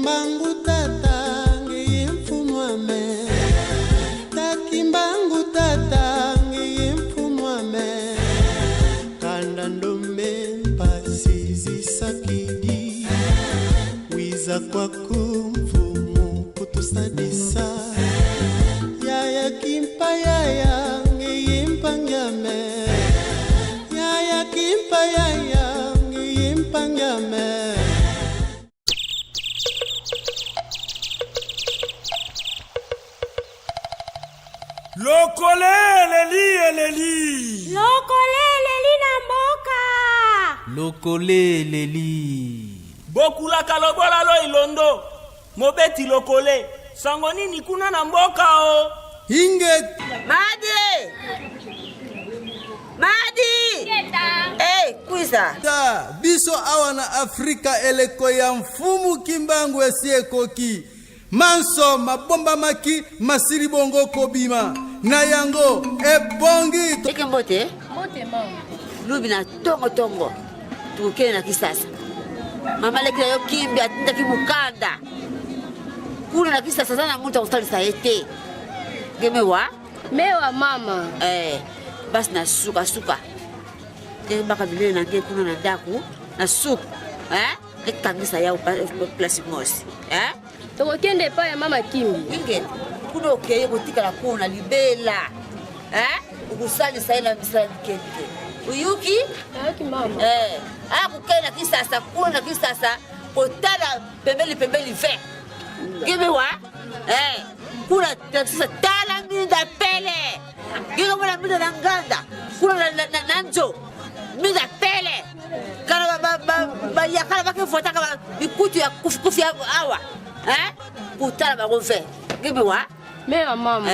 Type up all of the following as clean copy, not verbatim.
Takimbangu tata ngeye mfumwame. Takimbangu tata ngeye mfumwame. Kanda ndombe mpasizi sakidi. Wiza kwa kumfumu kutusadisa. Yaya kimpa yaya ngeye mpangame. Yaya kimpa yaya ngeye mpangame. Lokolele li na mboka. Lokolele li. Bokula kalobola lo ilondo. Mobeti lokole. Sango nini kuna na mboka o. Inget. Madi. Kuisa. Ta biso awa na Afrika eleko ya mfumu Kimbangu esie koki. Manso mabomba maki masiri bongo kobima. Na yango ebongi. Eke mbote? Mbote mama. Lubi na tongo. Tukene na kisasa. Mama leki na yo kimbi atinda kimukanda. Kuna na kisasa sana mtu akustali saete. Gemewa? Mewa mama. Basi na suka. Baka vile na nge kuna na daku. Na suku. Leki kangisa yao plasi mosi. Toko kende pa ya mama kimbi. Inge. Kuna okeye kutika la kuna libela. Ukusali saila misala dikeke. Uyuki? Ayuki mama. Kukai na kisasa, kuna na kisasa. Kotala pembeli ve. Gemewa? Kuna na kisasa tala minda pele. Gino mwana minda na nganda. Kuna na nanjo. Minda pele. Kana yakala baki fota kama bikutu ya kufi awa. Kutala bagonfe. Gemewa? Mewa mama.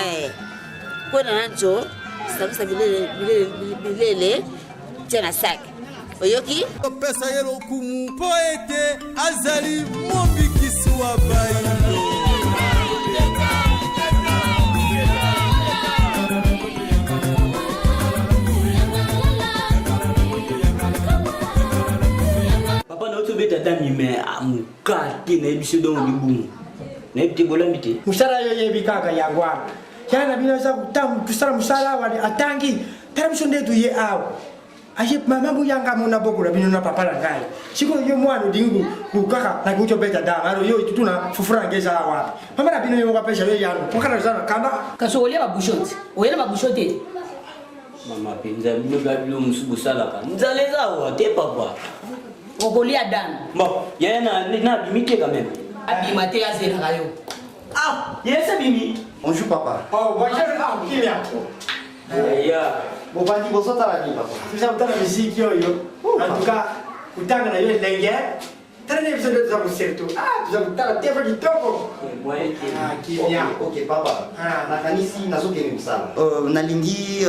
Kuna nanjo. Sabisa bilele. Tena saki. Oyoki? Pesa yelo kumu poete azali mombi kiswa bayi. Papa na oto beta tami me amukati na ebiso don libumu. Na ebite bola mite. Musara yoye bikaka yangwa. Yana bino za kutam tusara musara wali atangi. Tarabiso ndetu ye awo. Aje mama bu yanga mona bokula bino na papa la ngai. Siko yo mwana dingu kukaka na kucho beta da. Aro yo ituna fufura ngeza awa. Mama na bino yo kapesha yo yanu. Pokana zana kanda. Kasogolia babushoti. Oyela babushote. Mama pinza bino babilo musubu salaka. Nzaleza wa te papa. Ogolia dan. Bon, yana na bimite quand même. Abimate ya zela kayo. Yesa bimi. Bonjour papa. Oh, bonjour kimia. Ya. Bobandi bosota la ni papa. Tuza utana miziki yo. Antuka kutanga na yo lenge. Tana ne biso za kuserto. Tuza kutana tefa kitoko. Kimia. Ok papa. Na kanisi nazoke msala. Nalingi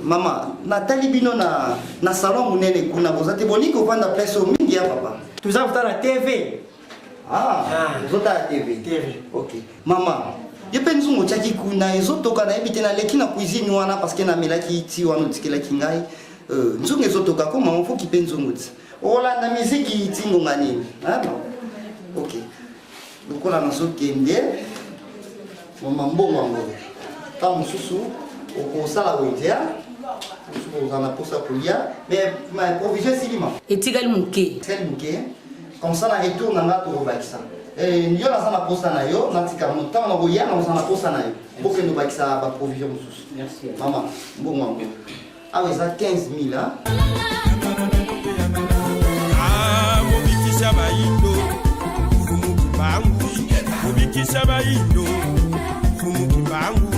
mama natali bino na salon munene kuna bozate boniko vanda place mingi ya papa. Tuza kutana TV. Zota TV. Ok. Mama, yepe nzungu chaki kuna ezotoka na ebite na leki na cuisine wana parce que na melaki ti wana tikela kingai. Nzungu ezotoka koma mfo kipe nzungu ti. Ola na miziki tingo ngani. Ok. Lokola na sokende. Mama mbongo ngo. Ta mususu okosala wetia. Mususu na posa kulia, mais ma provision silima. Etigali muke. Très muke. Comme ça, on retourne dans notre robakisa. Et nous avons la poste na yo, natika montant na boya, nous avons la poste na yo. Pour que nous bakisa ba provision mususu. Merci. Maman, bon maman. Ah oui, ça 15 000 hein. Mobikisha baindo. Fumu kibangu. Mobikisha baindo. Fumu kibangu.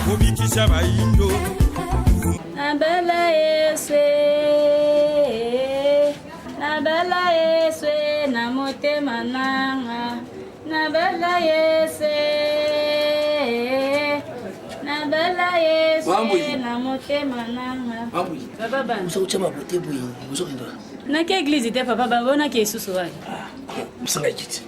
Mobikisha baindo. Nabela Yeswe. Nabela Yeswe na motema nanga. Nabela Yeswe. Nabela Yeswe na motema nanga. Papa ban. Usauchama bote boyi. Usokendo. Na ke église te papa ba bona ke susu wa. Msanga kiti.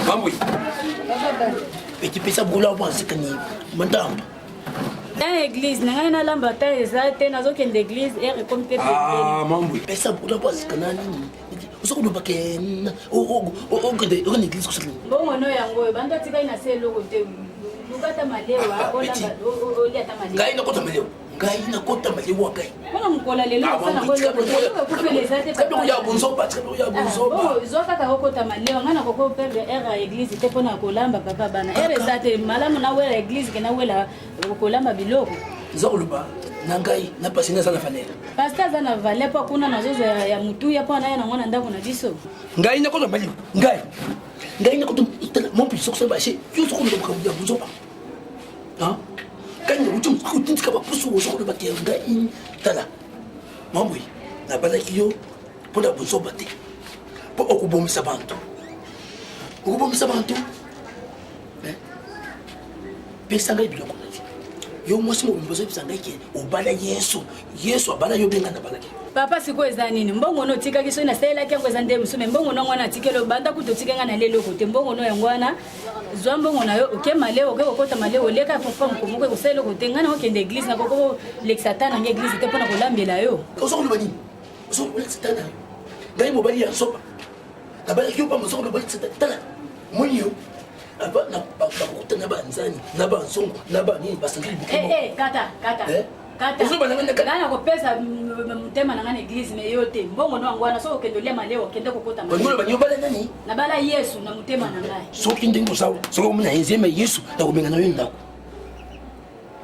Mambo. Peki pesa bula wa sikani. Mandamba. Dans l'église, nanga na lamba ta ezate nazoke d'église et comme te mambo. Pesa pour boss kanani. Uso ko bake o l'église ko sakini. Bongo no yango banda tika ina se loko te. Lukata malewa olamba oliata malewa. Ngai na kota malewa. Ngai na kota malewa kai. Bona mkola lelo sana ngolo ko pele zate pa. Kapo ya bonzo pa, kapo ya bonzo pa. Bongo zoka ka kokota malewa ngana ko pele era église te pona kolamba papa bana. Era zate malamu na wela église ke na wela kolamba biloko. Zokuluba nangai na pasina sana fanela. Pastor zana vale pa kuna na zozo ya mutu ya pa na ya na ngona ndako na biso. Ngai na kota malewa. Ngai na kota mon puis sok ba chez. Yo soko ko ya bonzo pa. Ha? Kanya utum kutintika bapusu wosoko ba ke ngai tala. Mambo na bala kiyo pona bonzo bate. Po okubomisa bantu. Okubomisa bantu. Pesa ngai biloko. Yo mwasi mo mbozo bisanga ke obala Yesu abala yo benga na bala ke papa siko eza nini mbongo no tika kiso na sela ke kweza nde musume mbongo no ngwana tikelo banda kutotika nga na lelo kote mbongo no yangwana zwa mbongo na yo oke maleo oke kokota maleo leka papa mkomuke ko selo kote ngana ko kende église na koko l'exatana nge église te pona ko lambela yo oso ko bani oso ko l'exatana ngai mo bali ya sopa na bala yo pa mo so ko bali l'exatana monyo aba na bakuta na banzani na bansongo na bani basangili buku kata ozo bana ngana ko pesa mutema na ngana église me yote mbongo no ngwana so kendo le maleo kende kokota maleo ngolo banyo bala nani na bala Yesu na mutema na ngai so kindingo sawa so ko mna yenzema Yesu na kubenga na yo ndako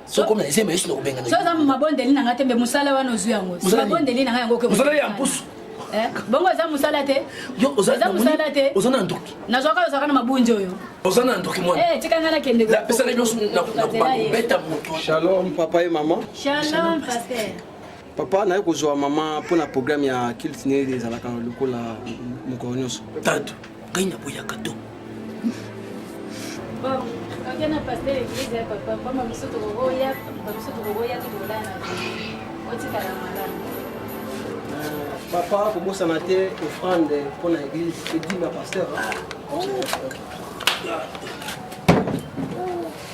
so ko mna yenzema Yesu na kubenga na yo so za mabondeli na ngatembe musala wana ozu yango mabondeli na ngai yango ke musala ya mpusu bongo za musala te yo oza musala te ozana ndoki na zoka ozaka na mabunjo yo ozana ndoki mwana tika ngana kende la pesa na biso na beta moto. Shalom papa et maman. Shalom pasteur. Papa na kozwa mama pour la programme ya kiltine des alaka lokola moko nyonso. Tatu gaina boya kato. Bon, akena pasteur église ya papa mama biso to roya to bolana. Otika la malana. Papa pour bossa matin offrande pour l'église et dit ma pasteur.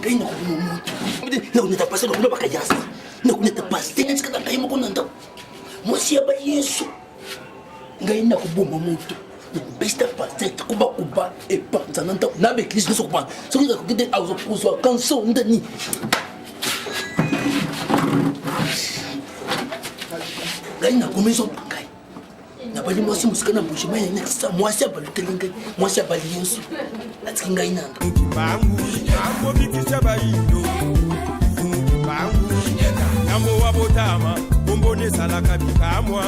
Gaina ko mo. Na unita pasteur ko ba kayasa. Na unita pasteur ntsika na kaimo ko nanda. Mo siya ba Yesu. Gaina ko bomba moto. Besta pasteur ko ba e pa nanda na be église so ko ba. So ko gide auzo puso kanso ndani. Gaina ko meso pakai. Na bali mwasi musikana mbushima ya next mwasi abali telinga mwasi abali Yesu atsinga inanda bangu ambo bikisha baindo bangu nambo wabotama bombone salaka bikamwa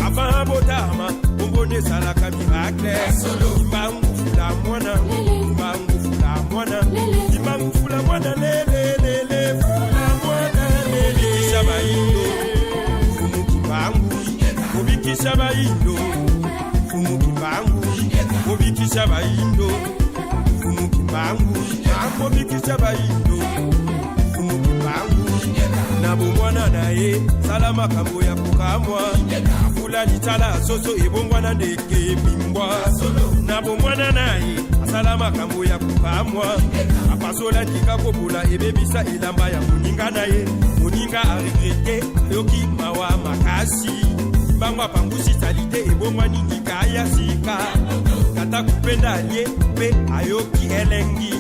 aba botama bombone salaka bibakle bangu fula mwana bangu fula mwana lele fula mwana lele bikisha baindo bangu obikisha baindo fumuki bangu obikisha baindo fumuki bangu obikisha baindo fumuki bangu nabo mwana naye salama kambo ya kukamwa afula litala soso ebongwana ndeke bimbwa nabo mwana naye salama kambo ya kukamwa apasola ndika kobola ebebisa elamba ya moninga naye moninga aregrete yoki mawa makasi bangwa pangusi salite ebongwa nini kaya sika kata kupenda lie pe ayoki elengi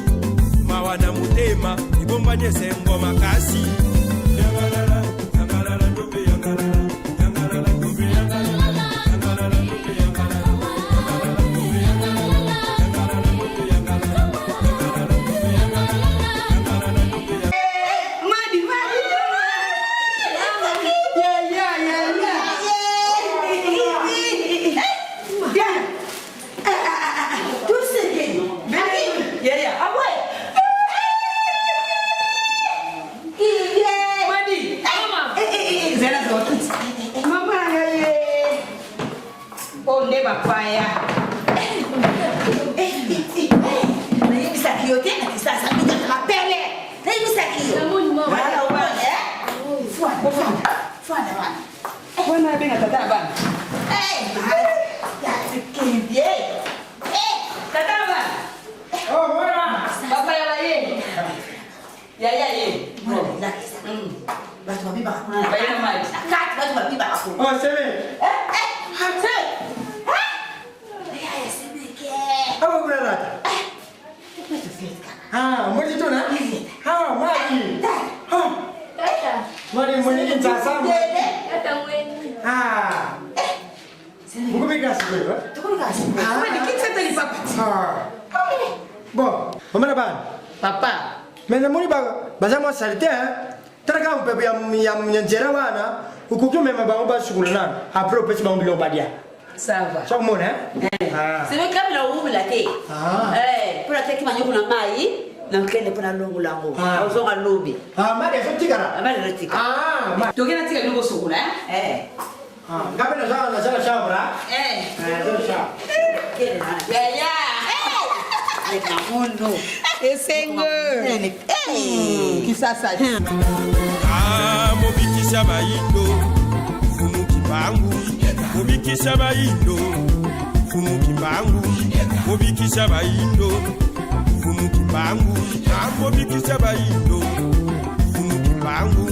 mawa na mutema ebongwa nyesengo makasi yangalala yangalala ndobe yangalala yangalala ndobe yangalala yangalala ndobe yangalala yangalala ndobe yangalala yangalala ndobe yangalala yangalala ndobe yangalala yangalala ndobe yangalala Madi papaya. Naibisa kiyote ati sasa mimi nakapele. Naibisa kiyo. Wala ubone. Fuana bana. Wana benga tata bana. Ya sikindie. Tata bana. Oh, mwana. Papaya la ye. Ya ye. biba. Bayana maji. Kati watu mabiba hapo. Oh, seme. Seme. Apa kuna rata? Mwezi tuna? Maji. Mwani sasa. Buku mikas dulu. Tukul kasih. Mana kita tadi papa. Bon, mana ban? Papa. Mena muni baza mo salite taraga umpepe ya njera wana ukuku mema ba shukulana apro pesi ba mbilo badia. Ça va. Só mo né? C'est le câble là où la thé. Pour la thé qui m'a na mai, na kende pour na longo lango. Ozo ga lobi. Mari so tikara. Mari tika. Ma. To kena tika longo sukula. Ngabe na sala shabra. Sala. Kene na. Ya. Ai na mundo. Senhor. Kisasa. Mobikisha baindo. Fumu kibangu. Mobikisha baindo. Fumu kibangu. Mobikisha baindo. Fumu kibangu. Mobikisha baindo. Fumu kibangu.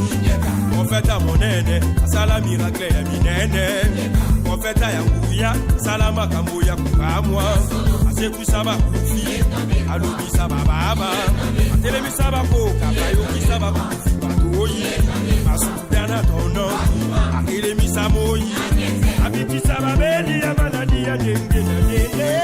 Profeta monene, asala miracle ya minene. Profeta ya nguya, sala makambo ya kukamwa. Asekuisa bakufi, alubisa bababa. Atelemisa bakoka, bayokisa bakufi batoyi. Asukudana tono, akelemisa moyi. Abikisa babeli ya maladi ya denge na denge.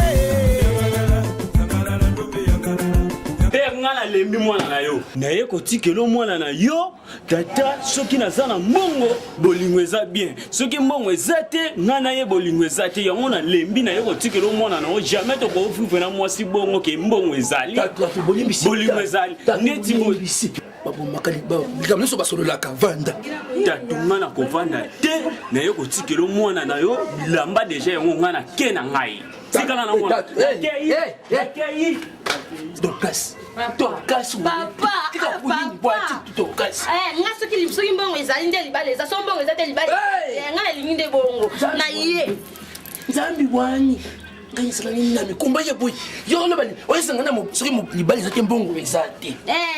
Père ngana lembi mwana na yo. Na ye kotikelo mwana na yo, tata soki nazana mbongo bolingo eza bien. Soki mbongo eza te ngana ye bolingo eza te. Yango na lembi na ye kotikelo mwana na yo jamais to ko fufu na mwasi bongo ke mbongo ezali. Tata bolimbisi. Bolingo ezali. Neti bolimbisi. Babo makali ba. Likamneso basolo la kavanda. Tata ngana kovanda te na ye kotikelo mwana na yo lamba deja yango ngana ke na ngai. Sikana na mwana. Hey. Dokas. Papa. Nga soki mbongo ezali nde libale eza so mbongo eza te libale. Nga elingi nde bongo. Na ye. Nzambi wani. Ngani sala nini na mikomba ya boy. Yo lo bali. Oyesa ngana mo soki mo libale za te mbongo eza te.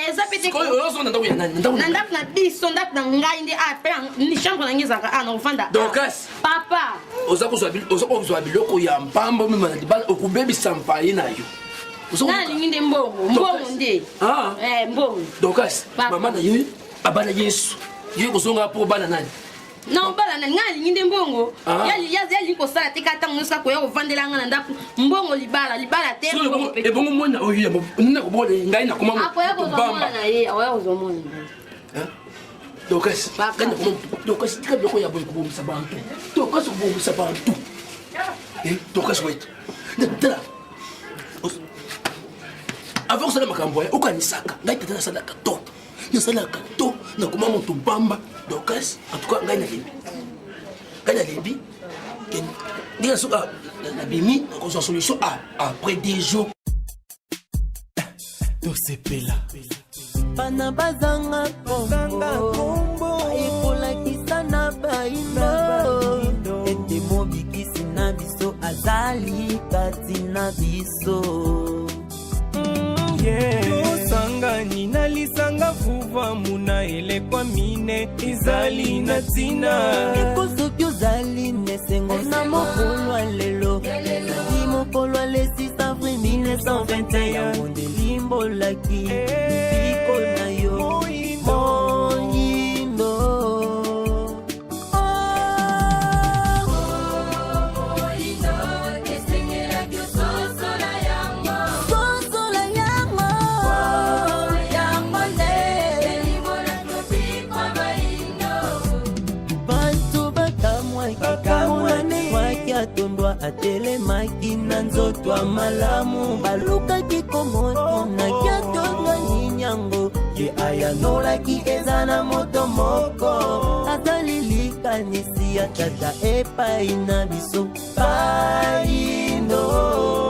Eza pete ko. Yo so nda uya nani. Nda na biso nda na ngai nde apela ni chambre na ngeza ka na ufanda. Dokas. Papa. Oza ko biloko ya mpambo mema na libale okubebisa mpaye na yo. Nani nginde mbongo nde. Mbongo. Dokas, mama na yo abana Yesu. Yo kozonga po bana nani? Non bala nani ngali nginde mbongo. Yali ko sala tika tango nusa ko yo vandela ngana ndaku mbongo libala te. E bongo mwana oyo yabo nina ko bole ngai na komama. Apo yako zomona na ye, awo zomona. Dokas, kana ko Dokas tika biloko ya boy ko bomisa bantu. Dokas ko bomisa bantu. Dokas wait. Ndela. Avant ça makambo ya okanisaka ngai tata salaka to na salaka to na kuma moto bamba Dokas en tout cas ngai na lebi ngai suka na bimi na ko solution après des jours to sepela pana bazanga kombo ekola kisana baino ete mobikisi na biso azali kati na biso. Tosangani na lisanga fuva muna elekwa mine izali na tina ekosoki ozali nesengo na mokolo lelo ezali mokolo le 6 avril 1921 monde limbolaki biko na yo moyindo. Tondwa atelemaki na nzoto malamu balukaki komoto na kiatonga ninyango ye ayanolaki eza na moto moko azali likanisi ya tata epai na biso paino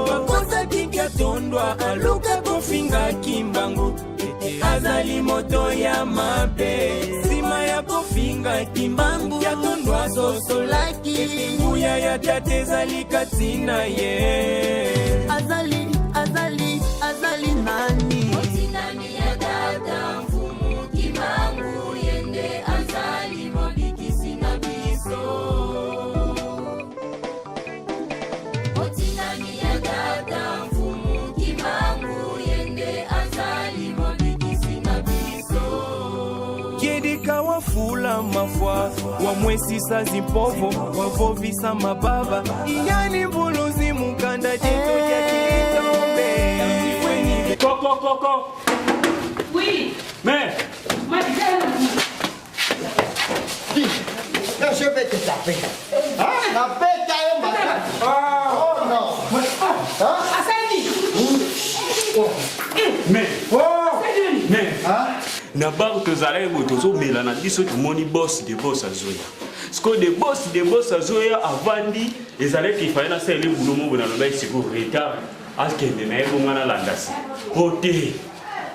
bakosaki kiatondwa aluka kofinga kimbango ete azali moto ya mabe sima ya kofinga kimbangu kiatondwa sosolaki nguya ya tate ezali kati na ye azali nani Otinami ya dada mfumu kibangu yende azali kula mafwa wamwesisa zimpovo wavovisa mababa iyani mbuluzi mukanda jeto jakitombe Coco. Oui. Mais. Je vais te taper. La bête à un matin. Oh non. Mais. Na bar tozala ebo tozomela na biso tomoni boss de boss azoya. Siko de boss azoya avandi ezalaki ifanye na sele bulo mo bona loba isiko retard akende na ebo ngana landasi. Pote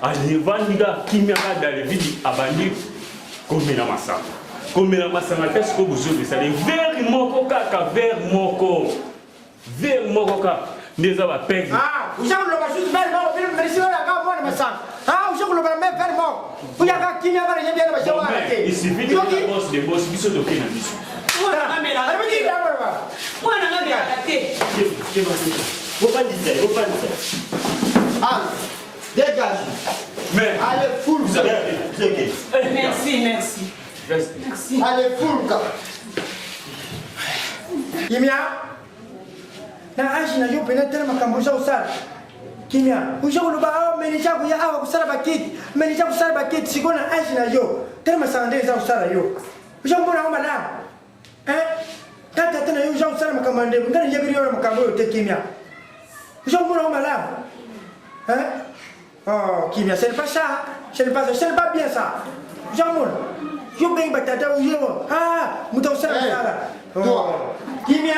alivandika kimya ka David abandi komela masanga test ko buzo ça les verre moko kaka verre moko ka ndeza ba peg ushakuluka shuti verre moko bila merisi wala ka mwana masanga ushakuluka me verre moko uyaka kimya bara yende na bashawa ate il suffit de la boss de boss biso to kena biso Mwana ngamela ate. Dégage. Mais allez, full. Vous avez okay. Merci. Allez, full. Kimia. Na ashi na yupi na tena makambuza usara. Kimia. Ushakulu ba menisha kuya awa kusara bakiti. Menisha kusara bakiti sikona ashi na yo. Tena masandeza usara yo. Ushakulu omba na. Tata tena yo usara makamande. Ngani yabiri yo makambo yo te kimia. Ushakulu omba na. Oh, Kimia, c'est pas ça. C'est pas bien ça. Jamon. Yo beng batata ou yo. Mouton ça là. Kimia.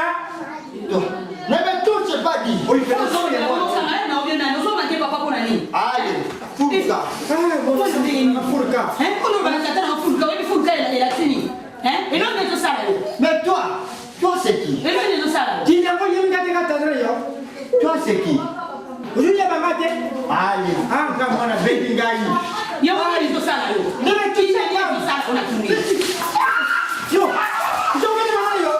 Mais tout c'est pas dit. Oui, allez, Furka. Mais toi c'est qui? Toi c'est qui? Ujulia mamate. Allez. Kama mwana bendi ngai. Yo wali to sala yo. Ndio kisha ni to sala kuna kuni. Yo. Yo mimi mwana yo.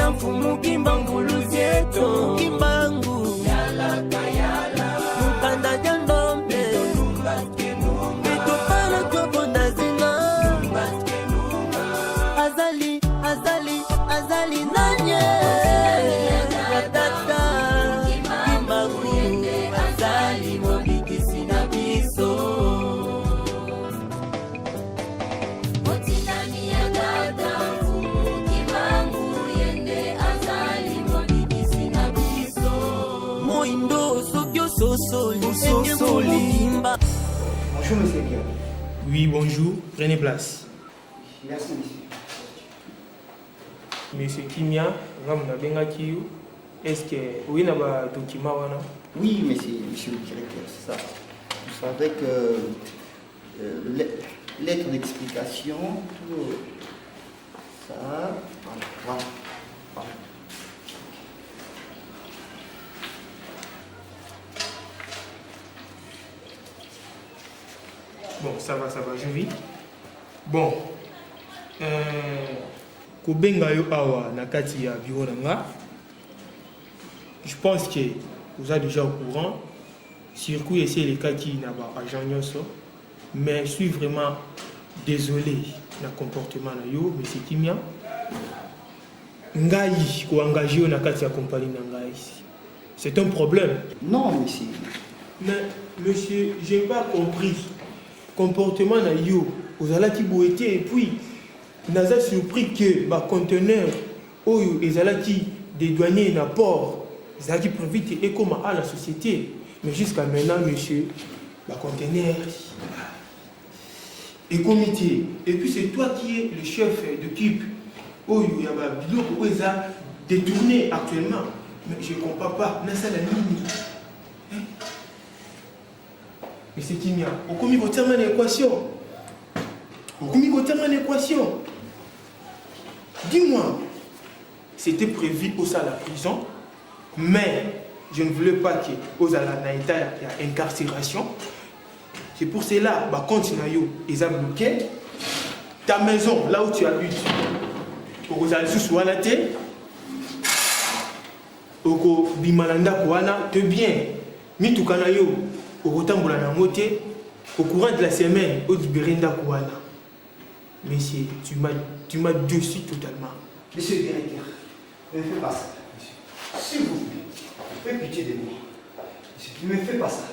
Mfumu kimbangu luzieto kimbangu mukanda jandombe mitupana twakonda zina azali nanye ratata kimbangu azali mobikisi na biso Bonjour, monsieur Kia. Oui, bonjour. Prenez place. Merci, monsieur. Monsieur Kimia, est-ce que vous avez un document? Oui, monsieur le directeur, c'est ça. Vous savez que lettre d'explication, tout ça. Voilà. Bon, ça va, je vis. Bon, Kobenga yo awa nakati ya bureau nanga. Je pense que vous êtes déjà au courant. Surtout ici les cas qui n'a pas agent, mais je suis vraiment désolé du comportement na yo, monsieur Kimia. Ngai ko engagé nakati ya compagnie nanga ici. C'est un problème. Non, monsieur. Mais monsieur, j'ai pas compris. Comportement na yo, vous allez qui boité et puis naza surpris que ba conteneur oyo ezala qui dédouané na port, ezala qui profite et comme à la société. Mais jusqu'à maintenant monsieur, ba conteneur et comité et puis c'est toi qui es le chef d'équipe oyo ya ba biloko oyo eza détourné actuellement. Mais je comprends pas, na ça la ligne. Mais c'est Kimia, on commis votre terme en équation. Dis-moi, c'était prévu au à la prison, mais je ne voulais pas que aux à la naïta il y a incarcération. C'est pour cela, bah continuez, ils ont bloqué ta maison là où tu habites. Aux allez sous la tête, au bimalanda kouana te bien, mi tout canayo. Au courant de la semaine, au Libérenda Kouana. Monsieur, tu m'as déçu totalement. Monsieur le directeur, ne me faites pas ça, monsieur. S'il vous plaît, faites pitié de moi. Monsieur, ne me faites pas ça.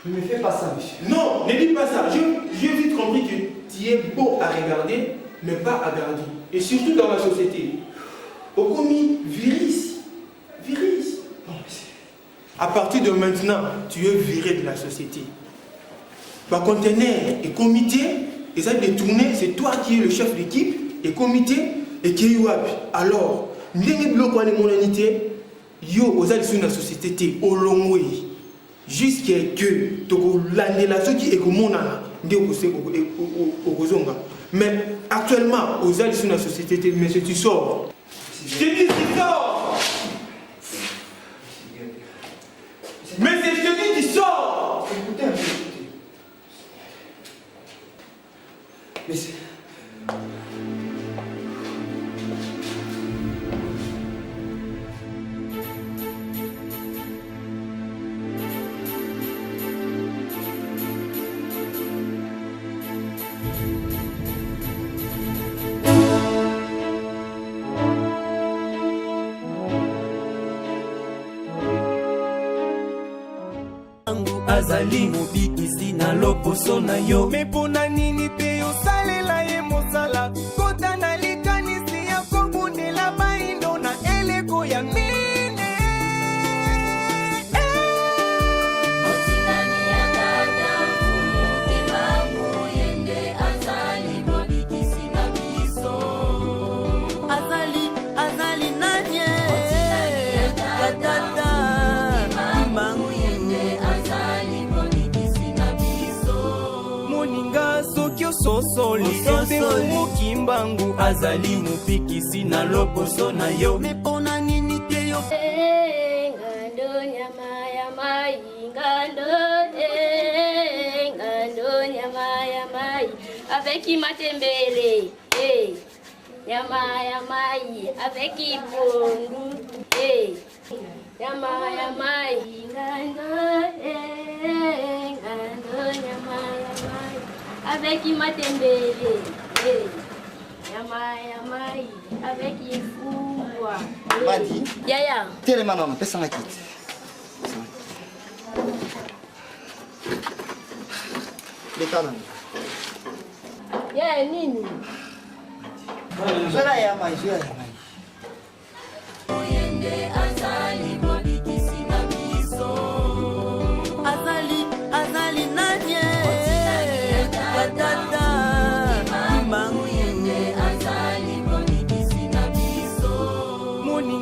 Ne me faites pas ça, monsieur. Non, ne dis pas ça. J'ai vite compris que tu es beau à regarder, mais pas à garder. Et surtout dans la société. Au commis, virus. Non, monsieur. À partir de maintenant, tu es viré de la société. Par conteneur et comité, et ça détourné, c'est toi qui es le chef d'équipe, et comité, et qui est WAP. Alors, nous bloquons les monanités, yo, aux alliés de la société, au long way. Jusqu'à que, l'année là, ceux qui est comme on a, mais actuellement, aux alliés de la société, mais si tu sors, je te dis, tu sors! Mais c'est celui qui sort. Écoutez un peu, écoutez. Mais c'est... azali mobikisi na loposo na yo me mpona nini te osalela ye mosala kota na likanisi ya kobundela baindo na eleko ya mine azali nadie katata mokimbangu azali mopikisi na loposo na yo me mpona nini te yo ngando nyama ya mai ngando nyama ya mai avec matembele nyama ya mai avec pondu nyama ya mai ngando nyama ya mai avec matembele Yamai avec Yefua. Madi. Yaya. Telema mama, pesa na kiti. Lekana. Yaya nini? Sala ya mai, sala ya mai. Oyende azali mobikisi na biso.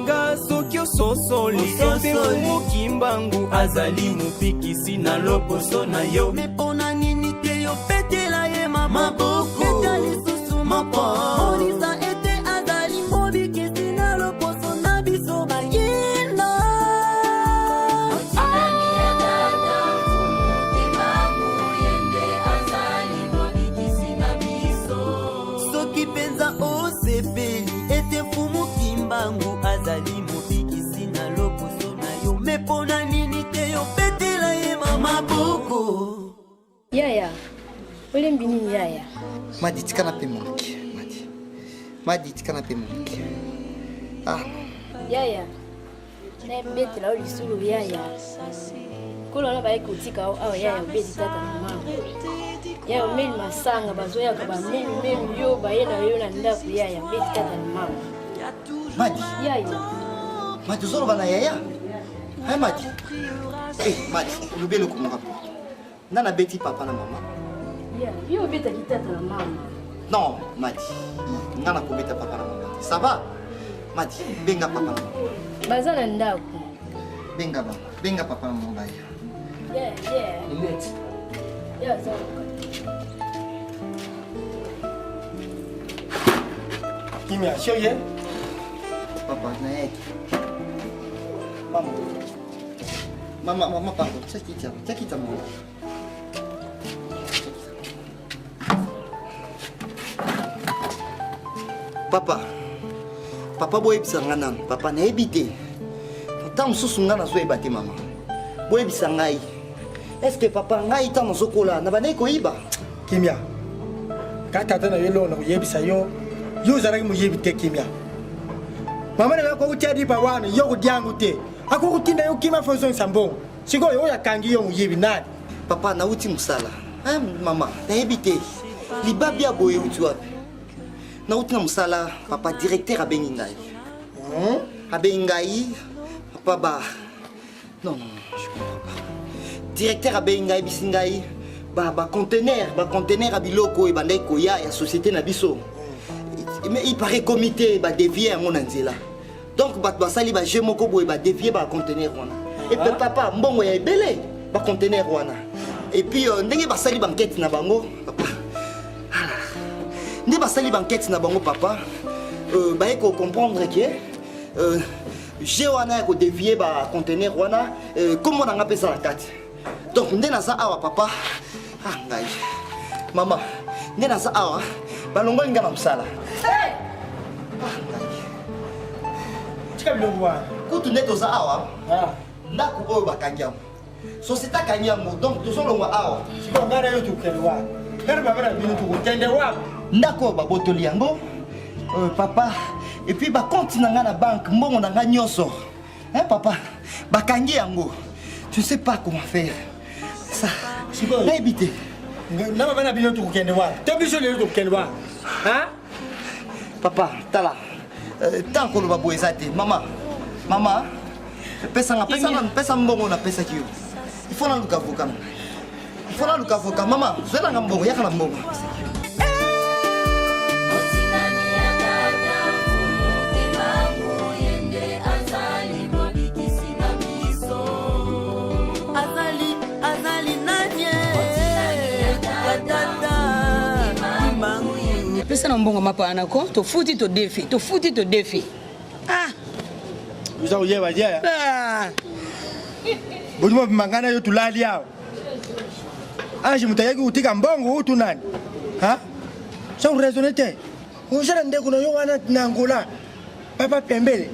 baninga soki ososoli yote mokimbangu azali mopikisi na loposo na yo mepona nini te yo petela ye maboko eta lisusu moko onisa ete azali mobikisi na loposo na biso bayino soki penza osepeli ete fumu kimbangu azali mobikisi na loposo na yo mepona nini te yo petela ye maboko Yaya, ule mbini yaya. Madi tikana pe monki. Madi tikana pe monki. Ah. Yaya. Na mbete la oli sulu yaya. Kulo na bae kutika au yaya mbete tata na mama. Yaya umeli masanga bazoya ka ba meli yo bae na yo na nda ku yaya mbete tata na mama. Madi. Yaya. Madi zoro bana yaya. Hai Madi. Madi, lubelo kumunga. Nana beti papa na mama. Yeah, yo beta kitata na mama. Non, Madi. Nana ko beta papa na mama. Ça va? Madi, benga papa na mama. Bazana ndako. Benga papa na mama. Yeah. Net. Yeah, so. Kimia, chérie. Papa, naik. Mama, pardon. Cakita mama. Papa boy bisanga nan, papa na ebité. Tant susunga na zo ebate mama. Boy bisanga yi. Est-ce que papa ngai tant na sokola na bana ko iba? Kimia. Kata tana yelo na yebisa yo. Yo zaragi mu yebite Kimia. Mama na ko utedi pa wana yo ko diangu te. Ako kutinda yo kima fonzo sambo. Siko yo ya kangi yo mu yebi nani. Papa na uti musala. Mama, na ebité. Libabia boy uti wapi? Na uti na musala papa directeur abengi ngai. Abengi ngai papa ba. Non, je comprends pas. Directeur abengi ngai bisingai ba conteneur abiloko e bandai ko ya société na biso. Mais il paraît comité ba dévier mon nzela. Donc ba basali ba jemoko boy ba dévier ba conteneur wana. Et puis papa mbongo ya ebele ba conteneur wana. Et puis ndenge basali banquette na bango papa. Ndenge basali banquette na bango papa. Ba eko comprendre que j'ai wana ko dévier ba conteneur wana comment on a appelé ça la carte. Donc ndenge naza awa papa. Ah ngai. Mama, ndenge naza awa balongo linga na msala. Tika bilongo wana. Kutu neto za awa. Ndako oyo bakangiamo. Société kangiamo donc tozolongwa awa. Siko ngara yo tukelwa. Ngara babara bino tukende wa. Ndako babotoli yango. Papa et puis ba compte na nga na banque mbongo na nga nyonso. Hein papa? Bakangi yango. Je ne sais pas comment faire. Ça. Siko. Na ebité. Na babana bino tukende wa. Tobiso le tukende wa. Hein? Papa, tala. Tant qu'on va boire ça, maman, pesa mbongo na pesa kiyo. Il faut na luka avocat. Maman, je na mbongo, ya kana mbongo. Pesa na mbongo mapana ko to futi to defi. Ah. Uza uye wajia. Bujuma mangana yo tulali yao. Anji mutayaki utika mbongo utu nani? Ha? Sa urezonete. Unjara ndeko na yo wana nangula. Papa pembele.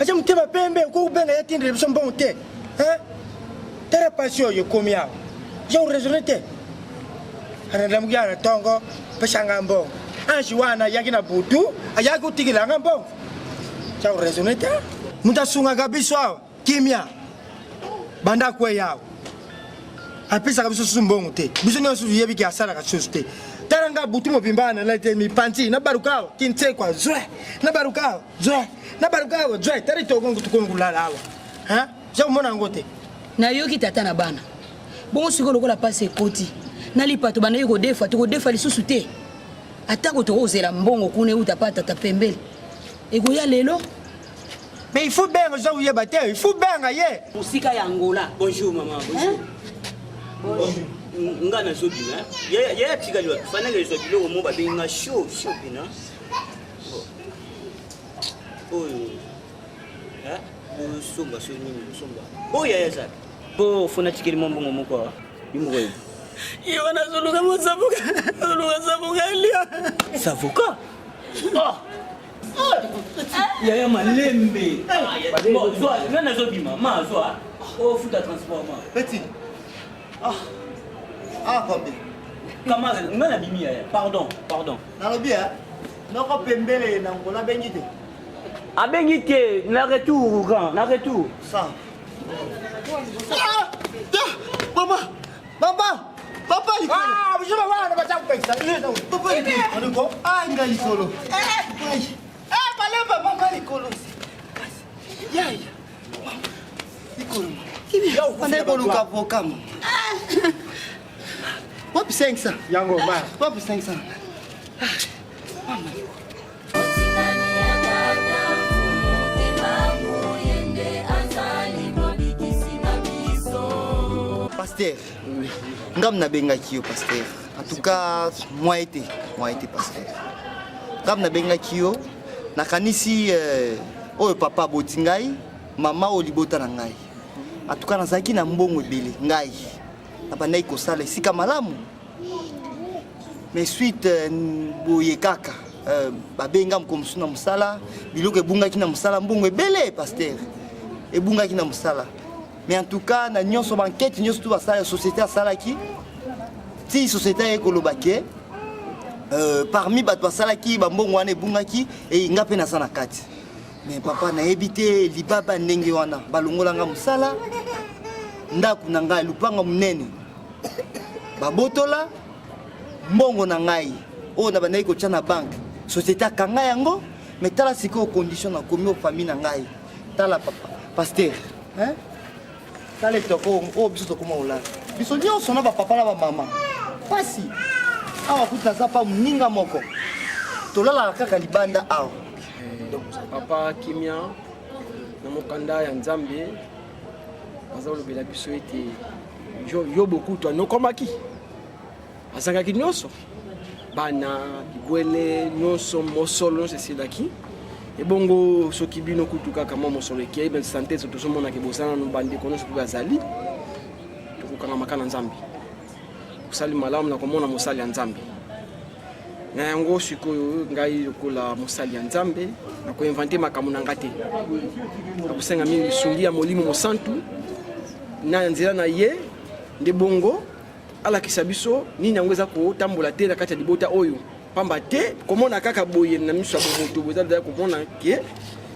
Acha mutema pembe ko ubenga yatindire biso mbongo te. Ha? Tera pasio yo komi yao. Sa urezonete. Anadamugia na tongo pesa mbongo. Anji wana yaki na butu, ayaki utikila mbongo. Sa urezonete. Mutasunga kabisa hao. Kimia. Banda kwe yao. Apisa kabisa sumbongo te. Biso nyonso yebi ki asala ka soste. Taranga butu mo bimbana la te mi panti na barukao kinte kwa zwe. Na barukao zwe. Tari to gongo tukongo la lawa. Ha? Ja mona ngote. Na yoki tata na bana. Bongo siko lokola passe koti. Na lipato bana yoko defa lisusu te. Atako to ozela mbongo kune utapata ta pembele. Ego ya lelo. Mais il faut bien que ça vous y batte, il faut bien gailler. Musika ya Angola. Bonjour maman. Bonjour. Bonjour. Ngana so bina. Ya tika liwa. Fana ke so bilo mo ba binga show bina. Oh. Ha? Somba so nini somba. Oh ya za. Po funa tikiri mombo ngomoko. Bimwe. Yo na zuluka mo sabuka. Zuluka sabuka lia. Savuka? Oh. Yaya malembe. Bon, zoa, nana zo bima, ma zoa. Oh, futa transport ma. Petit. Combien? Comment nana bimi yaya? Pardon. Nalobi noko pembele na ngola bengite. Abengite, na retour grand, na retour. Ça. Papa, il je vais voir le bâtard comme ça. Papa, il il a solo. Papa, Nicolo. Yaya. Nicolo. On est bon au Capocam. Wapi 500? Yango ba. Wapi 500? Pasteur. Ngam na bengaki yo pasteur. En tout cas, moi été pasteur. Ngam na bengaki yo nakanisi oyo papa botingai, mama olibota na ngai. En tout cas nazaki na mbongo ebele ngai. Na bandai ko sala sika malamu. Mais suite boye kaka babenga mkomsu na musala, biloko ebungaki na musala mbongo ebele pasteur. Ebungaki na musala. Mais en tout cas, na nyonso banquette nyonso tout basala société asalaki. Si société ekolobake parmi bato basalaki bambongo wana ebungaki e ngape na sana kati. Mais papa na ebité libaba ndenge wana balongolanga musala ndaku na ngai lupanga munene. Babotola mbongo na ngai o na bandai ko tshana bank. Société kanga yango mais tala siko condition na komi o famille na ngai. Tala papa pasteur, hein? Tala toko o biso to koma ola. Biso nyonso na ba papa na ba mama. Pasi. Awa kuta zapa mninga moko. Tolala kaka libanda awa. Donc papa kimia na mokanda ya Nzambe azalo bela biso ete yo beaucoup toi no komaki. Azangaki nyonso. Bana bigwele nyonso mosolo sesilaki. Ebongo soki bino kutuka kama mosolo eki ben santé so tozo mona ke bosana no bande kono so bazali. Tokukanga makana Nzambe. Kusali malamu na komona mosali ya Nzambe. Na yango sikoyo ngai lokola mosali ya Nzambe na ko inventer makamu na ngate. Akusenga mingi sungia molimo mosantu na nzela na ye nde bongo ala kisabiso nini angweza ko tambola te na kati ya libota oyo pamba te komona kaka boye na miso ya moto bozali komona ke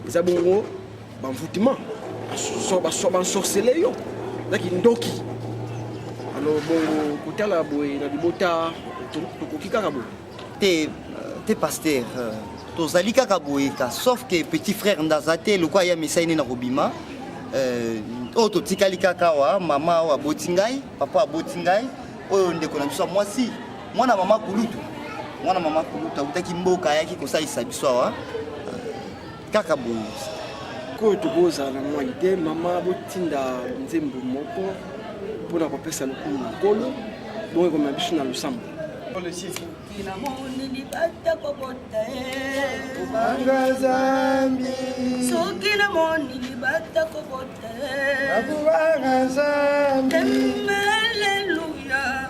eza bongo bamvutima so sorcelé yo laki ndoki. Alors bongo kotala boye na libota tokoki kaka boye te pasteur tozali kaka boye ka sauf que petit frère ndazate lokwa ya mesaini na robima oyo totikali kaka wa mama wa botingai papa wa botingai oyo ndeko na biso mwasi mwana mama kulutu akutaki mboka yaki kosalisa biso awa kaka boye koyo tokozala na mwa ide mama botinda nzembo moko mpona kopesa lokumu na nkolo bongo ekoma biso na losambo soki namoni libata kobota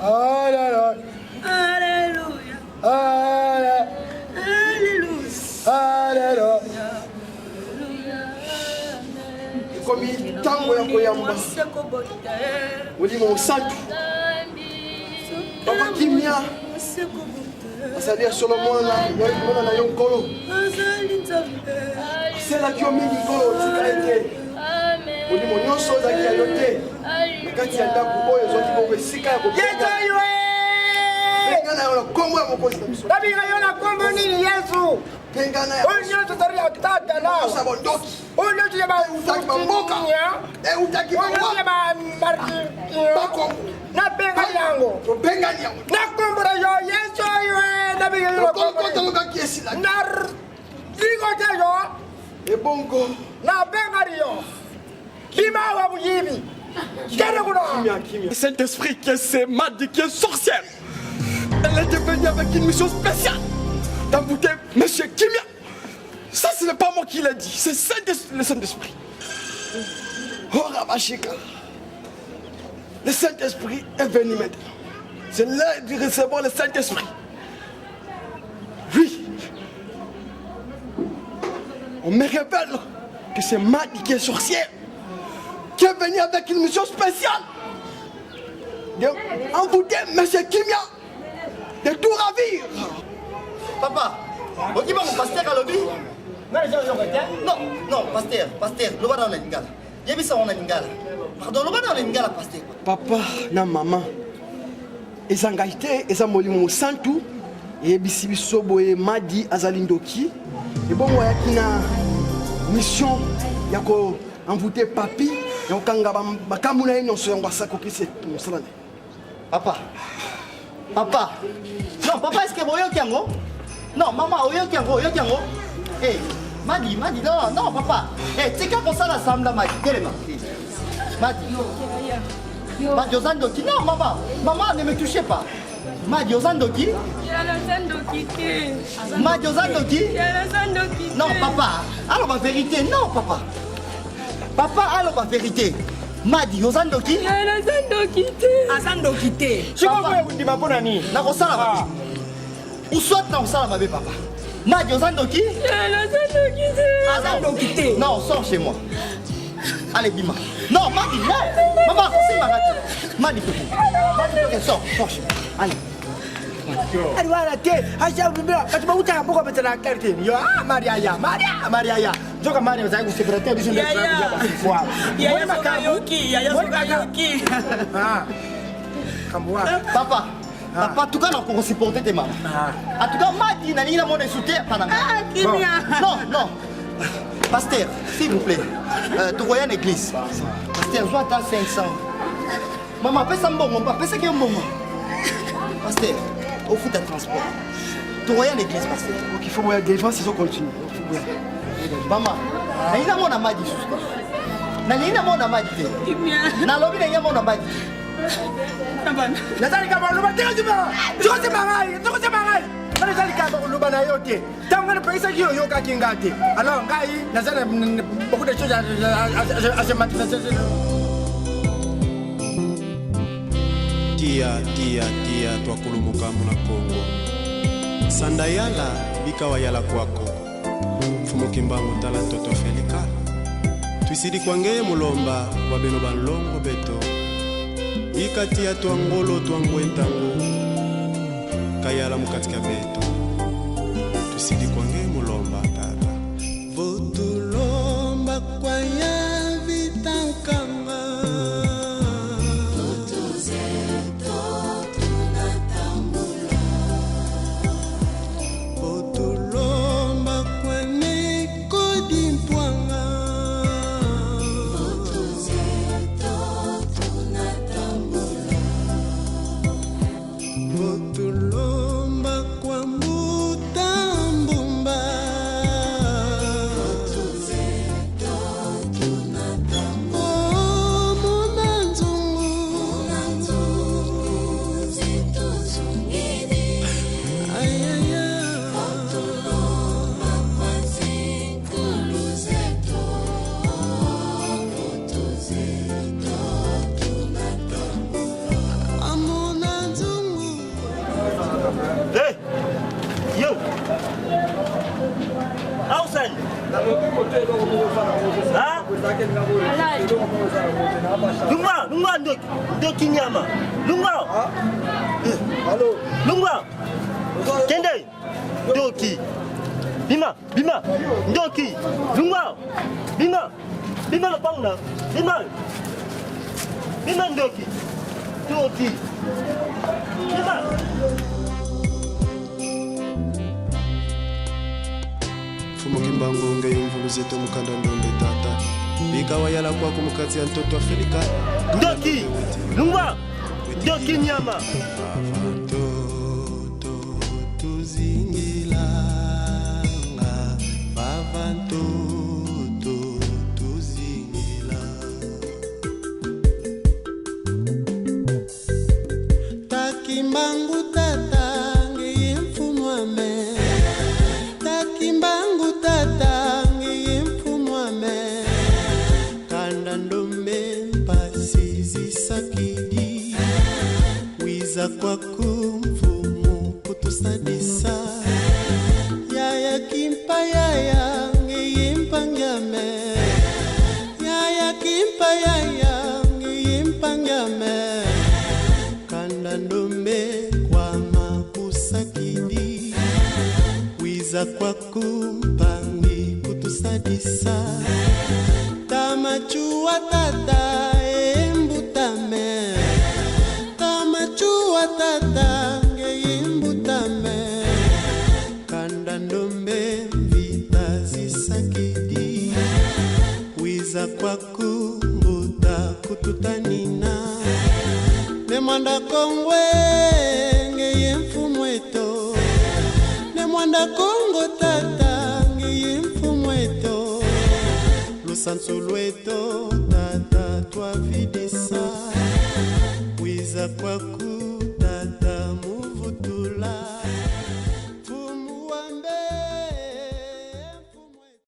Alleluia Alleluia Alleluia ekomi ntango ya koyamba molimo mosantu papa kimia azali ya solo mwana na yo nkolo aselaki yo mingi nkolo tika ete molimo nyonso ozalaki ya yo te na kati ya ndako oyo ezwaki bongo esika ya kobenga na yo na kombo ya mokonzi na biso Nabinga yo na kombo nini Yesu? pengana oyo nyonso tari ya tata na bondoki oyo nyonso ya utaki mamboka utaki nabenga yango nakombora yo Yesu oyo nabinga yo kokotolokaki esila ligo te yo ebongo na bengario Kima wa buyimi. Le Saint-Esprit qui est c'est Madi qui est sorcière. Elle est venue avec une mission spéciale d'embouter Monsieur Kimia. Ça ce n'est pas moi qui l'ai dit, c'est le Saint-Esprit. Oh Ramachika. Le Saint-Esprit est venu maintenant. C'est l'heure de recevoir le Saint-Esprit. Oui. On me révèle que c'est Madi qui est sorcière, qui est venu avec une mission spéciale d'embouter M. Kimia, de tout ravir. Papa, vous dites mon pasteur à l'objet? Non, pasteur, le bas dans la lingala. Il y a mis ça en lingala. Pardon, le bas dans la lingala, pasteur. Papa, na maman, ils ont gaité, ils ont molli mon santou, et bisi sobo et Madi azalindoki. Et bon, moi, il y a une mission, il y a embouter papi. Papa, non, papa, est-ce que vous avez un non, maman, vous avez un eh, Madi, non, papa. Eh, c'est quand ça l'assemble, Madi, Madi, Madi, Ozandoki, non, maman, ne me touchez pas. Madi, Ozandoki. Madi, Ozandoki. Non, papa, alors ma vérité, non, papa. Papa, alors ma vérité. Madi, Ozandoki. Azandoki te. Si vous dites ma bonne année, na kosala mabe. Ou soit na kosala mabe, papa. Madi, Ozandoki. Azandoki te. Non, sors chez moi. Allez, Bima. Non, Madi, non. Maman, c'est ma Madi, sors chez moi. Allez. Allez, voilà, t'es. Acha, quand tu m'as oublié, pourquoi tu as quelqu'un? Yo, Maria. Je vais Maria, vous avez secrétaire du Sénégal. Papa, en tout cas, on supporter tes mamans. En tout cas, Madi, n'a pas mon soutien. Non. Pasteur, s'il vous plaît, tu vois une église. Pasteur, je dois 500. Maman, passe un bon moment, passe un bon moment. Pasteur, au foot de transport. Tu vois une église, pasteur. Ok, il faut voir la défense, ils ont continué. Maman, il y a mon amadi. Il y a mon amadi. Il y a mon amadi. Nazali kama luba tega juma. Tuko marai. Nazali kama luba na yote. Tangu na pesa hiyo yoka kingati. Alors ngai nazali beaucoup de choses à se mettre. Tia twakulumuka muna Kongo. Sandayala bikawa yala kwako. Fumukimbangu tala toto felika. Twisidi kwange mulomba wabeno balongo beto. Ikati ya twangolo twangwentango kayala mukatika beto tusidi kwange mulomba tata votulomba kwaya vitankama votuzeto tunatambula votulomba kwane kodimpwanga votuzeto Votulomba kwa mbutambumba Votuzeto tunatamba Oh munanzungu zituzungini Ayaya Votulomba kwa zinkulu zetu Votuzeto tunatamba Amunanzungu Hey! Yo! Outside! Hein? Lunga, ndoki nyama. Lunga! Allô? Lunga! Kende! Ndoki! Bima! Ndoki! Lunga! Bima la panga! Bima ndoki! Ndoki! Bima! Fumukimbangu ngeyimvulu zetu mukanda ndombe tata bikawa yala kwako mukati ya mtoto wa Felika Ndoki! Lunga! Ndoki nyama! Toto, tuzingilanga, bavanto wiza kwa kumfumu kutusadisa yaya kimpa yaya ngiyimpangame yaya kimpa yaya ngiyimpangame kanda ndombe kwa makusakidi wiza kwa kumpangi kutusadisa tamachua tata embutame tamachua tata ngeimbutame kanda ndombe vita zisakidi wiza kwa kumbuta kututanina nemwanda kongwe ngeyemfumweto nemwanda kongo tata ngeyemfumweto lusansulweto tata twavidisa wiza kwa ku